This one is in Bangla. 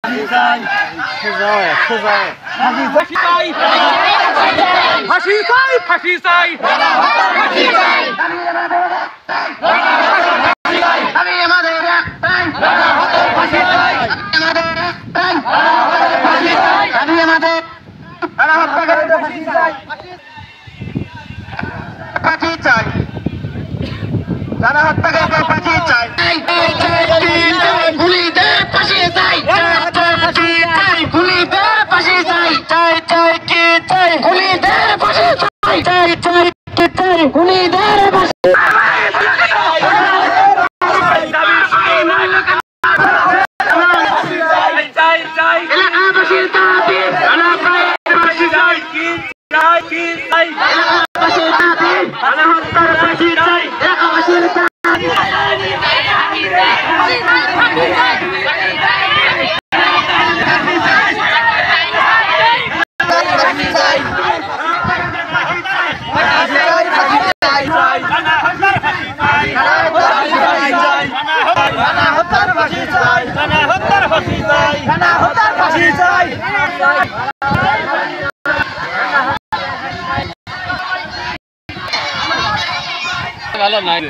ফাঁসি চাই ফাঁসি চাই ফাঁসি চাই আমি আমাদের আমি আমাদের ফাঁসি চাই যারা হত্যাকারীকে ফাঁসি চাই খুনিদের ফাঁসি চাই খুনিদের ফাঁসি চাই চাই চাই কি চাই খুনিদের ফাঁসি চাই চাই চাই কি চাই খুনিদের ফাঁসি এলাকাবাসীর দাবি এলাকাবাসী চাই কি চাই কি চাই এলাকাবাসীর দাবি হত্যার ফাঁসি চাই এলাকাবাসীর দাবি ভালো নাই